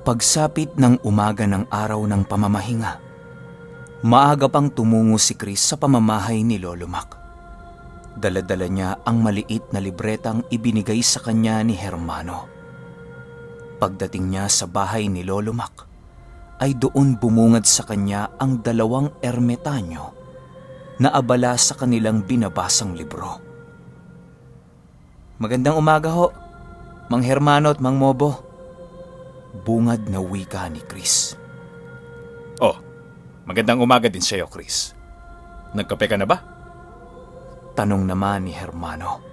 Pagsapit ng umaga ng araw ng pamamahinga, maaga pang tumungo si Chris sa pamamahay ni Lolo Mac. Dala-dala niya ang maliit na libretang ibinigay sa kanya ni Hermano. Pagdating niya sa bahay ni Lolo Mac, ay doon bumungad sa kanya ang 2 ermitanyo na abala sa kanilang binabasang libro. "Magandang umaga ho, Mang Hermano at Mang Mobo," bungad na wika ni Chris. Oh, magandang umaga din sa'yo, Chris. Nagkape ka na ba? Tanong naman ni Hermano.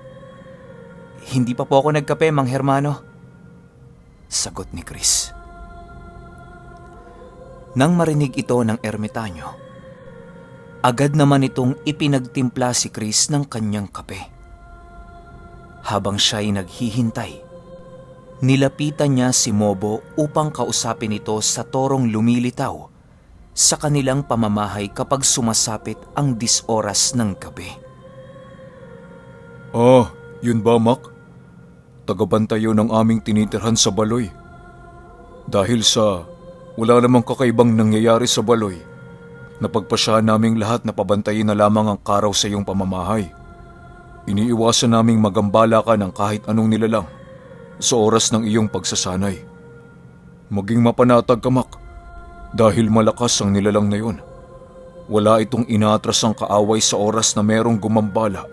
"Hindi pa po ako nagkape, Mang Hermano," sagot ni Chris. Nang marinig ito ng ermitanyo, agad naman itong ipinagtimpla si Chris ng kanyang kape. Habang siya'y naghihintay, nilapitan niya si Mobo upang kausapin ito sa torong lumilitaw sa kanilang pamamahay kapag sumasapit ang 10 oras ng gabi. "Ah, yun ba, Mac? Tagabantayo ng aming tinitirhan sa Baloy. Dahil sa wala namang kakaibang nangyayari sa Baloy, napagpasyahan naming lahat na pabantayin na lamang ang karaw sa iyong pamamahay. Iniiwasan naming magambala ka ng kahit anong nilalang sa oras ng iyong pagsasanay. Maging mapanatag ka, Mac, dahil malakas ang nilalang na yun. Wala itong inaatras ang kaaway sa oras na merong gumambala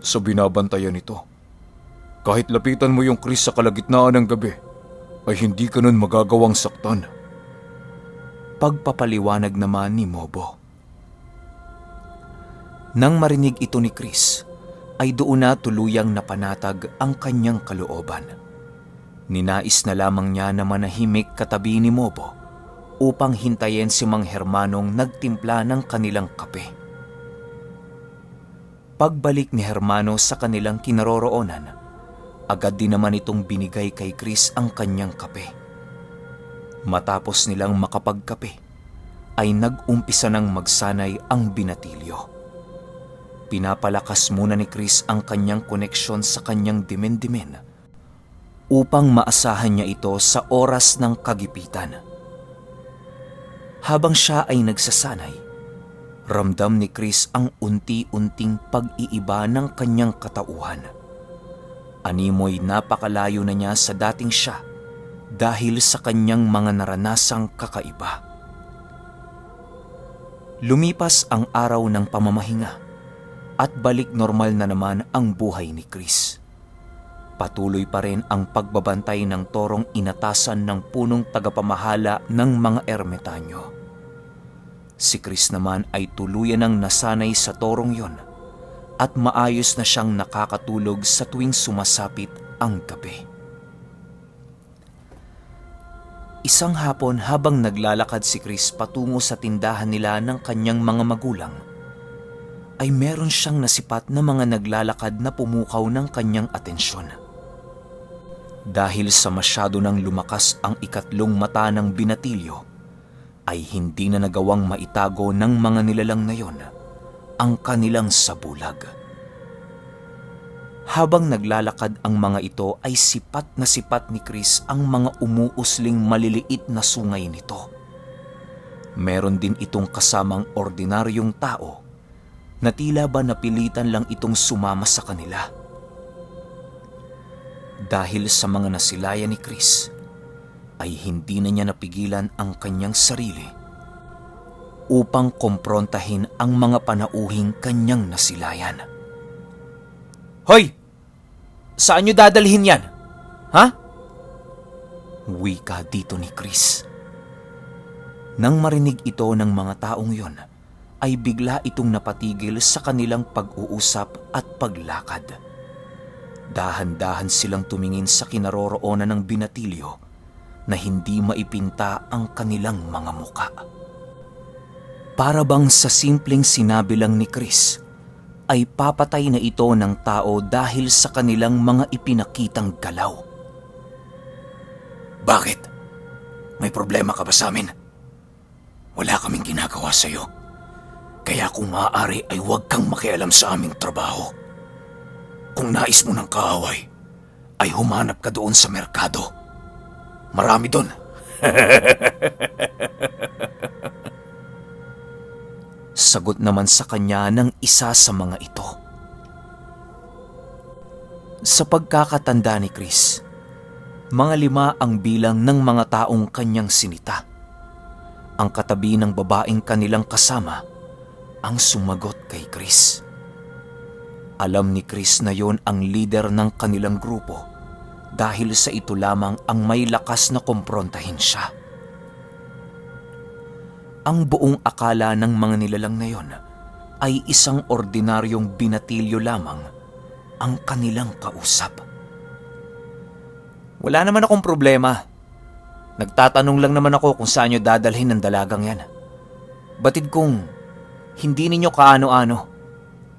sa binabantayan nito. Kahit lapitan mo yung Chris sa kalagitnaan ng gabi, ay hindi ka nun magagawang saktan." Pagpapaliwanag naman ni Mobo. Nang marinig ito ni Chris, ay doon na tuluyang napanatag ang kanyang kalooban. Ninais na lamang niya na manahimik katabi ni Mobo upang hintayin si Mang Hermanong nagtimpla ng kanilang kape. Pagbalik ni Hermano sa kanilang kinaroroonan, agad din naman itong binigay kay Chris ang kanyang kape. Matapos nilang makapagkape, ay nag-umpisa ng magsanay ang binatilyo. Pinapalakas muna ni Chris ang kanyang koneksyon sa kanyang dimen-dimen upang maasahan niya ito sa oras ng kagipitan. Habang siya ay nagsasanay, ramdam ni Chris ang unti-unting pag-iiba ng kanyang katauhan. Animoy napakalayo na niya sa dating siya dahil sa kanyang mga naranasang kakaiba. Lumipas ang araw ng pamamahinga at balik normal na naman ang buhay ni Chris. Patuloy pa rin ang pagbabantay ng torong inatasan ng punong tagapamahala ng mga ermitanyo. Si Chris naman ay tuluyan ng nasanay sa torong yon at maayos na siyang nakakatulog sa tuwing sumasapit ang gabi. Isang hapon habang naglalakad si Chris patungo sa tindahan nila ng kanyang mga magulang, ay meron siyang nasipat na mga naglalakad na pumukaw ng kanyang atensyon. Dahil sa masyado nang lumakas ang ikatlong mata ng binatilyo, ay hindi na nagawang maitago ng mga nilalang na yon ang kanilang sabulag. Habang naglalakad ang mga ito ay sipat na sipat ni Chris ang mga umuusling maliliit na sungay nito. Meron din itong kasamang ordinaryong tao na tila ba napilitan lang itong sumama sa kanila. Dahil sa mga nasilayan ni Chris, ay hindi na niya napigilan ang kanyang sarili upang komprontahin ang mga panauhing kanyang nasilayan. "Hoy! Saan niyo dadalhin yan? Ha?" wika dito ni Chris. Nang marinig ito ng mga taong yon, ay bigla itong napatigil sa kanilang pag-uusap at paglakad. Dahan-dahan silang tumingin sa kinaroroonan ng binatilyo na hindi maipinta ang kanilang mga muka. Para bang sa simpleng sinabi lang ni Chris, ay papatay na ito ng tao dahil sa kanilang mga ipinakitang galaw. "Bakit? May problema ka ba sa amin? Wala kaming ginagawa sa'yo. Kaya kung maaari ay huwag kang makialam sa aming trabaho. Kung nais mo ng kaaway, ay humanap ka doon sa merkado. Marami doon." Sagot naman sa kanya ng isa sa mga ito. Sa pagkakatanda ni Chris, mga 5 ang bilang ng mga taong kanyang sinita. Ang katabi ng babaeng kanilang kasama ang sumagot kay Chris. Alam ni Chris na yon ang leader ng kanilang grupo dahil sa ito lamang ang may lakas na kumprontahin siya. Ang buong akala ng mga nilalang na yon ay isang ordinaryong binatilyo lamang ang kanilang kausap. Wala naman akong problema. Nagtatanong lang naman ako kung saan nyo dadalhin ng dalagang yan. Batid kong hindi ninyo kaano-ano,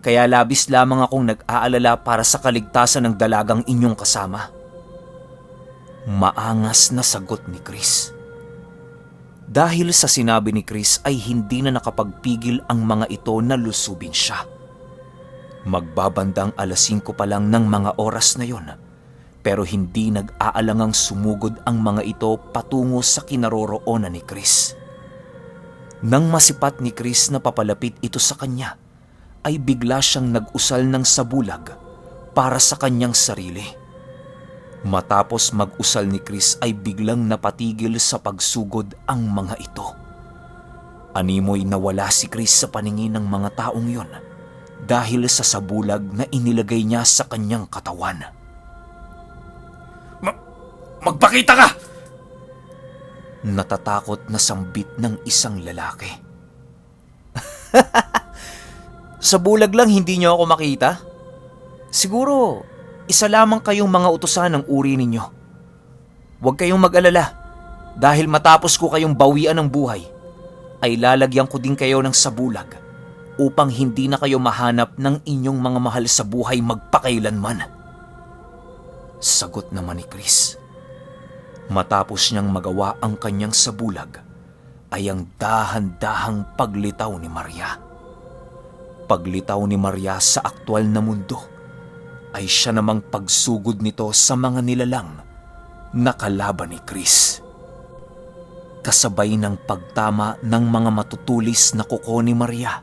kaya labis lamang akong nag-aalala para sa kaligtasan ng dalagang inyong kasama. Maangas na sagot ni Chris. Dahil sa sinabi ni Chris ay hindi na nakapagpigil ang mga ito na lusubin siya. Magbabandang 5:00 pa lang ng mga oras na yon, pero hindi nag-aalangang sumugod ang mga ito patungo sa kinaroroonan ni Chris. Nang masipat ni Chris na papalapit ito sa kanya, ay bigla siyang nag-usal ng sabulag para sa kanyang sarili. Matapos mag-usal ni Chris ay biglang napatigil sa pagsugod ang mga ito. Animoy nawala si Chris sa paningin ng mga taong yon dahil sa sabulag na inilagay niya sa kanyang katawan. Magpakita ka! Natatakot na sambit ng isang lalaki. Sa bulag lang hindi niyo ako makita? Siguro, isa lamang kayong mga utusan ng uri ninyo. Huwag kayong mag-alala dahil matapos ko kayong bawian ng buhay, ay lalagyan ko din kayo ng sabulag upang hindi na kayo mahanap ng inyong mga mahal sa buhay magpakailanman. Sagot naman ni Chris. Matapos niyang magawa ang kanyang sabulag, ay ang dahan-dahang paglitaw ni Maria. Paglitaw ni Maria sa aktwal na mundo, ay siya namang pagsugod nito sa mga nilalang na kalaban ni Chris. Kasabay ng pagtama ng mga matutulis na kuko ni Maria,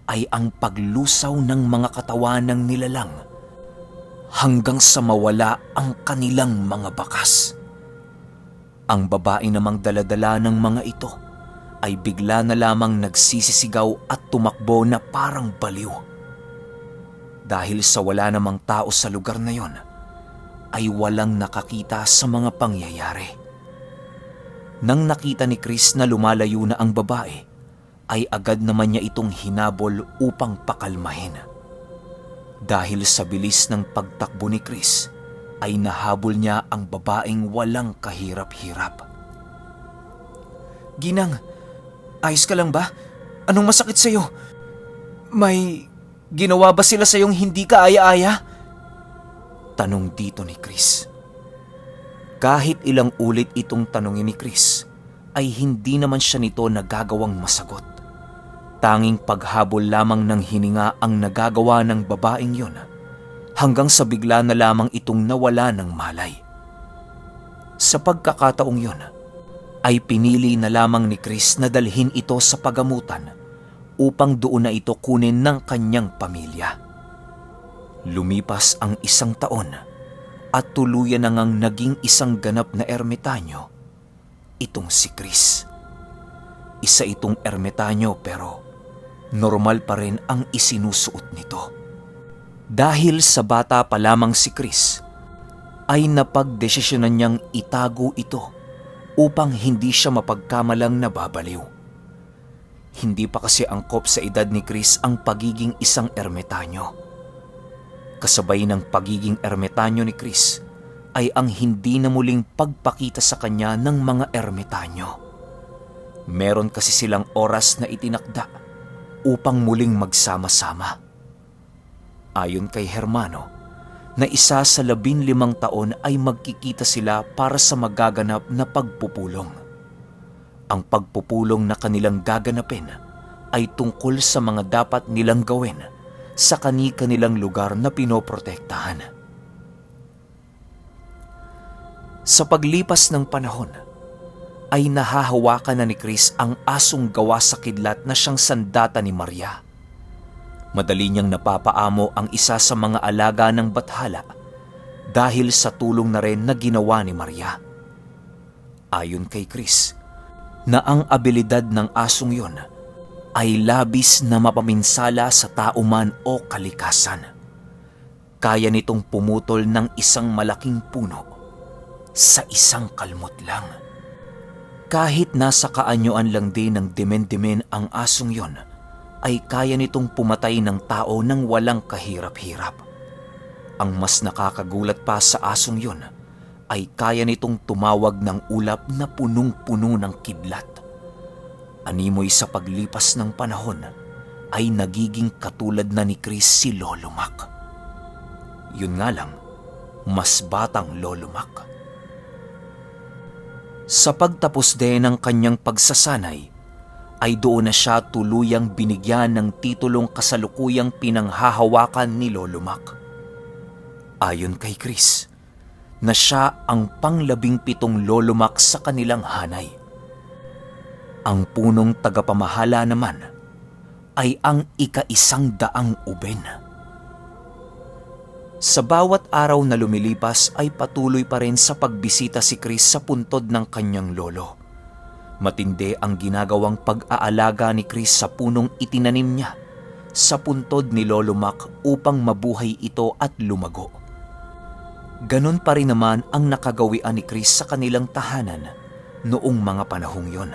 ay ang paglusaw ng mga katawan ng nilalang hanggang sa mawala ang kanilang mga bakas. Ang babae namang daladala ng mga ito ay bigla na lamang nagsisisigaw at tumakbo na parang baliw. Dahil sa wala namang tao sa lugar na yon, ay walang nakakita sa mga pangyayari. Nang nakita ni Chris na lumalayo na ang babae, ay agad naman niya itong hinabol upang pakalmahin. Dahil sa bilis ng pagtakbo ni Chris, ay nahabol niya ang babaeng walang kahirap-hirap. Ginang, ayos ka lang ba? Anong masakit sa'yo? May ginawa ba sila sa'yong hindi ka aya-aya? Tanong dito ni Chris. Kahit ilang ulit itong tanongin ni Chris, ay hindi naman siya nito nagagawang masagot. Tanging paghabol lamang ng hininga ang nagagawa ng babaeng yon, hanggang sa bigla na lamang itong nawala ng malay. Sa pagkakataong yon, ay pinili na lamang ni Chris na dalhin ito sa pagamutan upang doon na ito kunin ng kanyang pamilya. Lumipas ang 1 taon at tuluyan na ngang naging isang ganap na ermitanyo itong si Chris. Isa itong ermitanyo pero normal pa rin ang isinusuot nito. Dahil sa bata pa lamang si Chris, ay napagdesisyonan niyang itago ito upang hindi siya mapagkamalang nababaliw. Hindi pa kasi angkop sa edad ni Chris ang pagiging isang ermitanyo. Kasabay ng pagiging ermitanyo ni Chris ay ang hindi na muling pagpakita sa kanya ng mga ermitanyo. Meron kasi silang oras na itinakda upang muling magsama-sama. Ayon kay Hermano, na isa sa 15 taon ay magkikita sila para sa magaganap na pagpupulong. Ang pagpupulong na kanilang gaganapin ay tungkol sa mga dapat nilang gawin sa kani-kanilang lugar na pinoprotektahan. Sa paglipas ng panahon, ay nahahawakan na ni Chris ang asong gawa sa kidlat na siyang sandata ni Maria. Madali niyang napapaamo ang isa sa mga alaga ng bathala dahil sa tulong na rin na ginawa ni Maria. Ayon kay Chris, na ang abilidad ng asong yon ay labis na mapaminsala sa tao man o kalikasan. Kaya nitong pumutol ng isang malaking puno sa isang kalmot lang. Kahit nasa kaanyuan lang din ng dimen-dimen ang asong yon, ay kaya nitong pumatay ng tao nang walang kahirap-hirap. Ang mas nakakagulat pa sa asong yon, ay kaya nitong tumawag ng ulap na punong-puno ng kidlat. Animoy sa paglipas ng panahon, ay nagiging katulad na ni Chris si Lolo Mac. Yun nga lang, mas batang Lolo Mac. Sa pagtapos din ng kanyang pagsasanay, ay doon na siya tuluyang binigyan ng titulong kasalukuyang pinanghahawakan ni Lolo Mac. Ayon kay Chris, na siya ang pang-17 Lolo Mac sa kanilang hanay. Ang punong tagapamahala naman ay ang ika-100 uben. Sa bawat araw na lumilipas ay patuloy pa rin sa pagbisita si Chris sa puntod ng kanyang lolo. Matindi ang ginagawang pag-aalaga ni Chris sa punong itinanim niya sa puntod ni Lolo Mac upang mabuhay ito at lumago. Ganon pa rin naman ang nakagawian ni Chris sa kanilang tahanan noong mga panahong yon.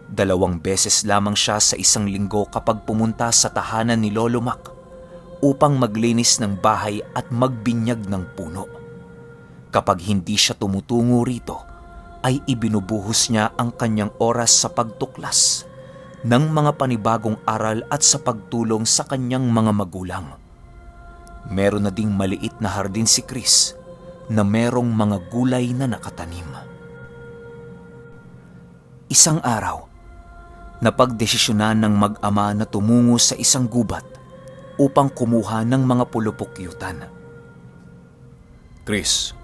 2 beses lamang siya sa isang linggo kapag pumunta sa tahanan ni Lolo Mac upang maglinis ng bahay at magbinyag ng puno. Kapag hindi siya tumutungo rito, ay ibinubuhos niya ang kanyang oras sa pagtuklas ng mga panibagong aral at sa pagtulong sa kanyang mga magulang. Meron na ding maliit na hardin si Chris na merong mga gulay na nakatanim. Isang araw, napagdesisyonan ng mag-ama na tumungo sa isang gubat upang kumuha ng mga pulupukyutan. Chris,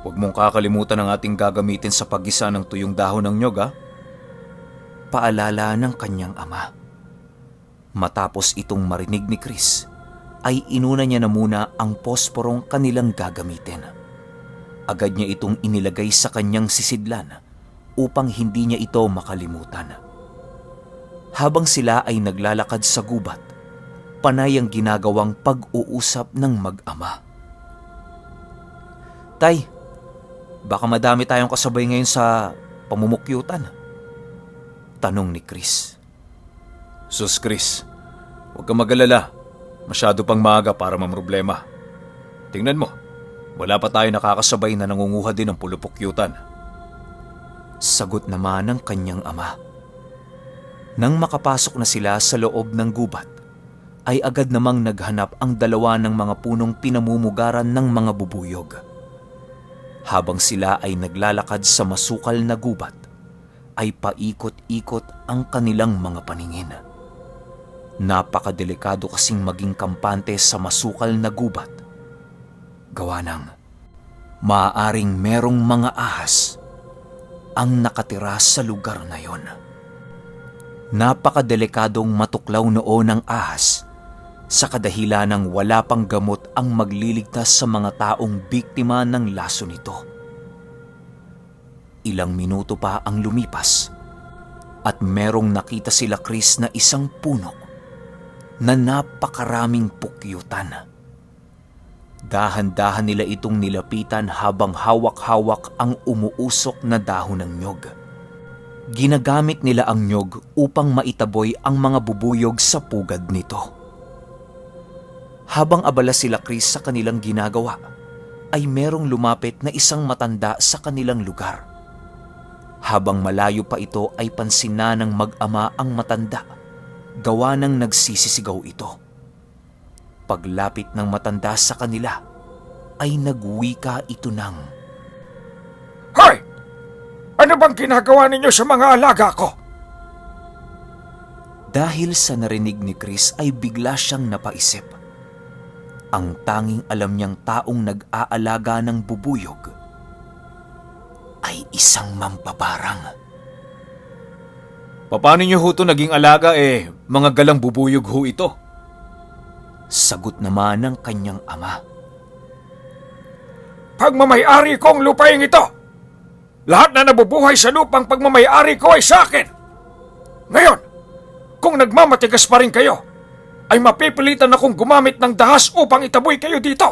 huwag mong kakalimutan ang ating gagamitin sa paggisa ng tuyong dahon ng nyog, ha? Paalala ng kanyang ama. Matapos itong marinig ni Chris, ay inuna niya na muna ang posporong kanilang gagamitin. Agad niya itong inilagay sa kanyang sisidlan upang hindi niya ito makalimutan. Habang sila ay naglalakad sa gubat, panay ang ginagawang pag-uusap ng mag-ama. Tay, baka madami tayong kasabay ngayon sa pamumukyutan. Tanong ni Chris. Sus Chris, huwag kang mag-alala. Masyado pang maaga para mamroblema. Tingnan mo, wala pa tayo nakakasabay na nangunguha din ng pulupukyutan. Sagot naman ng kanyang ama. Nang makapasok na sila sa loob ng gubat, ay agad namang naghanap ang dalawa ng mga punong pinamumugaran ng mga bubuyog. Habang sila ay naglalakad sa masukal na gubat, ay paikot-ikot ang kanilang mga paningin. Napakadelikado kasing maging kampante sa masukal na gubat. Gawa ng maaaring merong mga ahas ang nakatira sa lugar na yon. Napakadelikadong matuklaw noon ng ahas sa kadahilan ng wala pang gamot ang magliligtas sa mga taong biktima ng laso nito. Ilang minuto pa ang lumipas at merong nakita sila Chris na isang puno na napakaraming pukyutan. Dahan-dahan nila itong nilapitan habang hawak-hawak ang umuusok na dahon ng nyog. Ginagamit nila ang nyog upang maitaboy ang mga bubuyog sa pugad nito. Habang abala sila Chris sa kanilang ginagawa, ay merong lumapit na isang matanda sa kanilang lugar. Habang malayo pa ito ay pansin na ng mag-ama ang matanda, gawa ng nagsisisigaw ito. Paglapit ng matanda sa kanila, ay nagwika ito ng, Hoy! Ano bang ginagawa ninyo sa mga alaga ko? Dahil sa narinig ni Chris ay bigla siyang napaisip. Ang tanging alam niyang taong nag-aalaga ng bubuyog ay ay isang mambabarang. Paano niyo ho ito naging alaga mga galang bubuyog ho ito? Sagot naman ng kanyang ama. Pagmamayari ko ang lupaing ito. Lahat na nabubuhay sa lupang pagmamayari ko ay sa akin. Ngayon, kung nagmamatigas pa rin kayo, ay mapipilitan akong gumamit ng dahas upang itaboy kayo dito.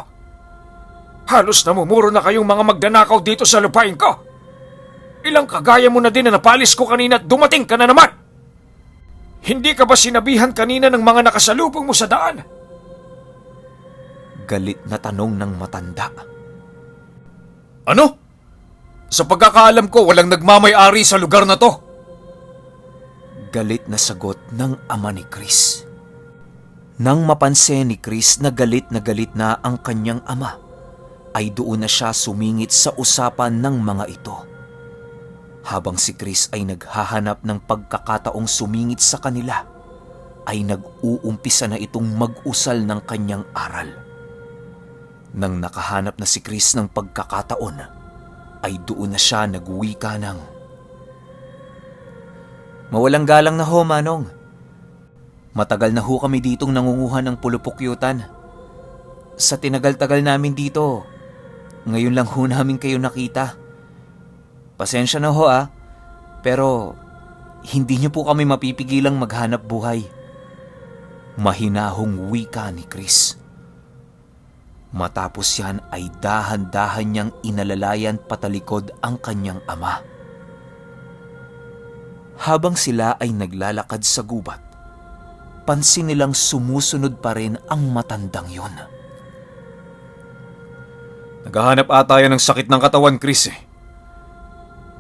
Halos namumuro na kayong mga magdanakaw dito sa lupain ko. Ilang kagaya mo na din na napalis ko kanina at dumating ka na naman. Hindi ka ba sinabihan kanina ng mga nakasalubong mo sa daan? Galit na tanong ng matanda. Ano? Sa pagkakaalam ko, walang nagmamay-ari sa lugar na to. Galit na sagot ng ama ni Chris. Nang mapansin ni Chris na galit na ang kanyang ama, ay doon na siya sumingit sa usapan ng mga ito. Habang si Chris ay naghahanap ng pagkakataong sumingit sa kanila, ay nag-uumpisa na itong mag-usal ng kanyang aral. Nang nakahanap na si Chris ng pagkakataon, ay doon na siya nagwika ng, "Mawalang galang na ho, Manong. Matagal na ho kami ditong nangunguha ng pulupukyutan. Sa tinagal-tagal namin dito, ngayon lang ho namin kayo nakita. Pasensya na ho pero hindi niyo po kami mapipigilang maghanap buhay." Mahinahong wika ni Chris. Matapos yan ay dahan-dahan niyang inalalayan patalikod ang kanyang ama. Habang sila ay naglalakad sa gubat, pansin nilang sumusunod pa rin ang matandang yon. Naghahanap ata yan ng sakit ng katawan, Chris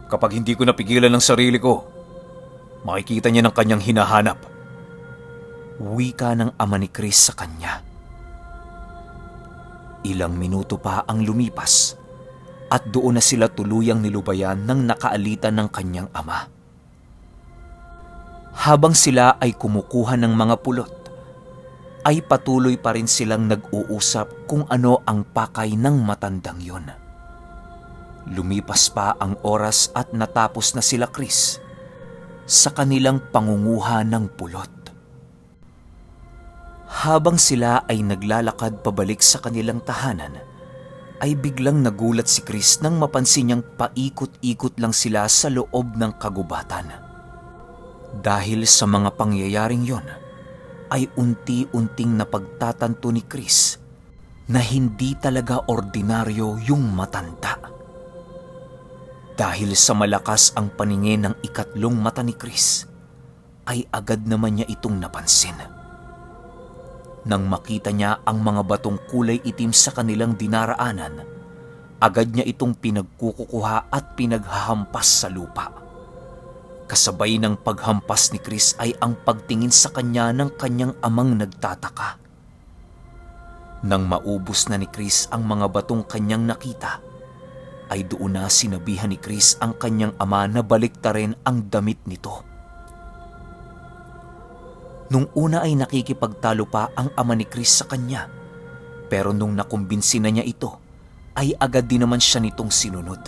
Kapag hindi ko napigilan ng sarili ko, makikita niya ng kanyang hinahanap. Wika ng ama ni Chris sa kanya. Ilang minuto pa ang lumipas at doon na sila tuluyang nilubayan ng nakaalitan ng kanyang ama. Habang sila ay kumukuha ng mga pulot, ay patuloy pa rin silang nag-uusap kung ano ang pakay ng matandang yon. Lumipas pa ang oras at natapos na sila Chris sa kanilang pangunguha ng pulot. Habang sila ay naglalakad pabalik sa kanilang tahanan, ay biglang nagulat si Chris nang mapansin niyang paikot-ikot lang sila sa loob ng kagubatan. Dahil sa mga pangyayaring yon, ay unti-unting napagtatanto ni Chris na hindi talaga ordinaryo yung matanda. Dahil sa malakas ang paningin ng ikatlong mata ni Chris, ay agad naman niya itong napansin. Nang makita niya ang mga batong kulay itim sa kanilang dinaraanan, agad niya itong pinagkukuha at pinaghahampas sa lupa. Kasabay ng paghampas ni Chris ay ang pagtingin sa kanya ng kanyang amang nagtataka. Nang maubos na ni Chris ang mga batong kanyang nakita, ay doon na sinabihan ni Chris ang kanyang ama na baliktarin ang damit nito. Nung una ay nakikipagtalo pa ang ama ni Chris sa kanya, pero nung nakumbinsi na niya ito, ay agad din naman siya nitong sinunod.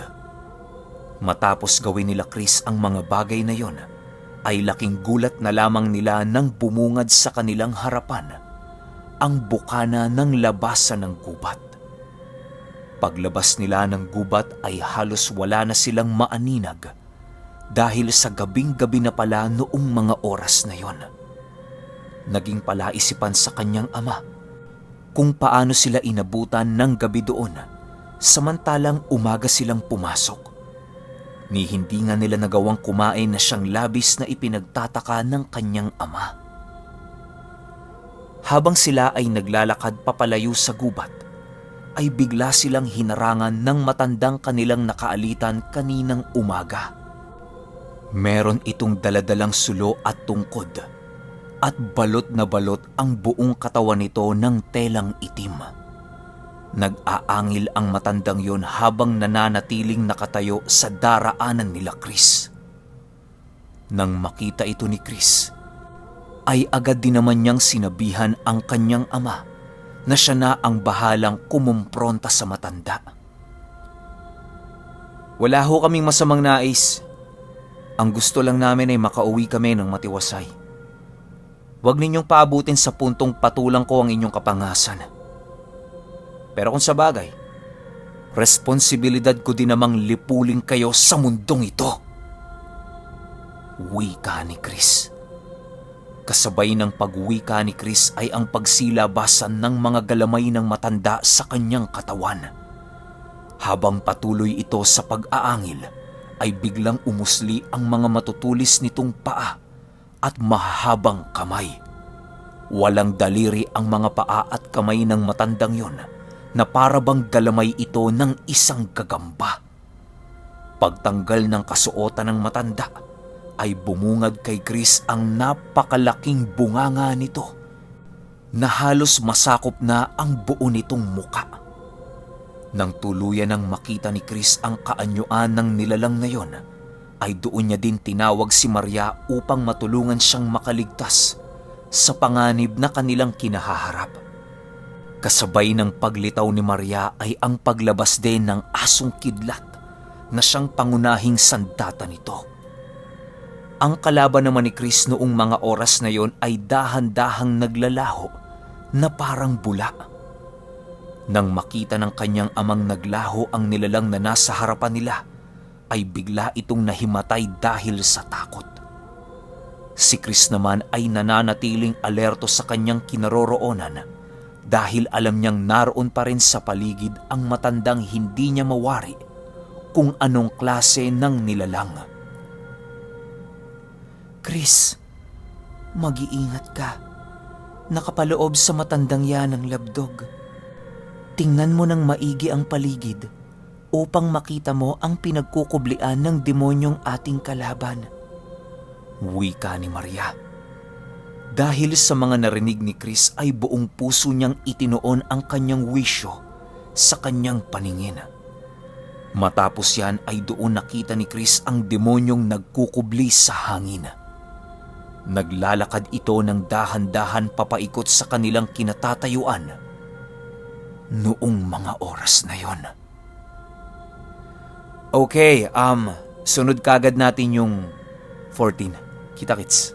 Matapos gawin nila Chris ang mga bagay na yon, ay laking gulat na lamang nila nang bumungad sa kanilang harapan ang bukana ng labasan ng gubat. Paglabas nila ng gubat ay halos wala na silang maaninag dahil sa gabing-gabi na pala noong mga oras na yon. Naging palaisipan sa kanyang ama kung paano sila inabutan ng gabi doon samantalang umaga silang pumasok. Ni hindi nga nila nagawang kumain na siyang labis na ipinagtataka ng kanyang ama. Habang sila ay naglalakad papalayo sa gubat, ay bigla silang hinarangan ng matandang kanilang nakaalitan kaninang umaga. Meron itong daladalang sulo at tungkod, at balot na balot ang buong katawan nito ng telang itim. Nag-aangil ang matandang yon habang nananatiling nakatayo sa daraanan nila Chris. Nang makita ito ni Chris, ay agad din naman niyang sinabihan ang kanyang ama na siya na ang bahalang kumumpronta sa matanda. Wala ho kaming masamang nais. Ang gusto lang namin ay makauwi kami ng matiwasay. Huwag ninyong paabutin sa puntong patulang ko ang inyong kapangasan. Pero kung sa bagay, responsibilidad ko din namang lipulin kayo sa mundong ito. Wika ni Chris. Kasabay ng pagwika ni Chris ay ang pagsilabasan ng mga galamay ng matanda sa kanyang katawan. Habang patuloy ito sa pag-aangil, ay biglang umusli ang mga matutulis nitong paa at mahahabang kamay. Walang daliri ang mga paa at kamay ng matandang yon na parabang galamay ito ng isang gagamba. Pagtanggal ng kasuotan ng matanda, ay bumungad kay Chris ang napakalaking bunganga nito na halos masakop na ang buo nitong muka. Nang tuluyan ng makita ni Chris ang kaanyuan ng nilalang na yon, ay doon niya din tinawag si Maria upang matulungan siyang makaligtas sa panganib na kanilang kinahaharap. Kasabay ng paglitaw ni Maria ay ang paglabas din ng asong kidlat na siyang pangunahing sandata nito. Ang kalaban naman ni Chris noong mga oras na yon ay dahan-dahang naglalaho na parang bula. Nang makita ng kanyang amang naglaho ang nilalang na nasa harapan nila, ay bigla itong nahimatay dahil sa takot. Si Chris naman ay nananatiling alerto sa kanyang kinaroroonan dahil alam niyang naroon pa rin sa paligid ang matandang hindi niya mawari kung anong klase ng nilalang. Chris, mag-iingat ka. Nakapaloob sa matandang yan ang labdog. Tingnan mo ng maigi ang paligid upang makita mo ang pinagkukublian ng demonyong ating kalaban. Wika ni Maria. Dahil sa mga narinig ni Chris ay buong puso niyang itinoon ang kanyang wisyo sa kanyang paningin. Matapos yan ay doon nakita ni Chris ang demonyong nagkukubli sa hangin. Naglalakad ito ng dahan-dahan papaikot sa kanilang kinatatayuan noong mga oras na yon. Okay, sunod kagad natin yung 14. Kita-kits.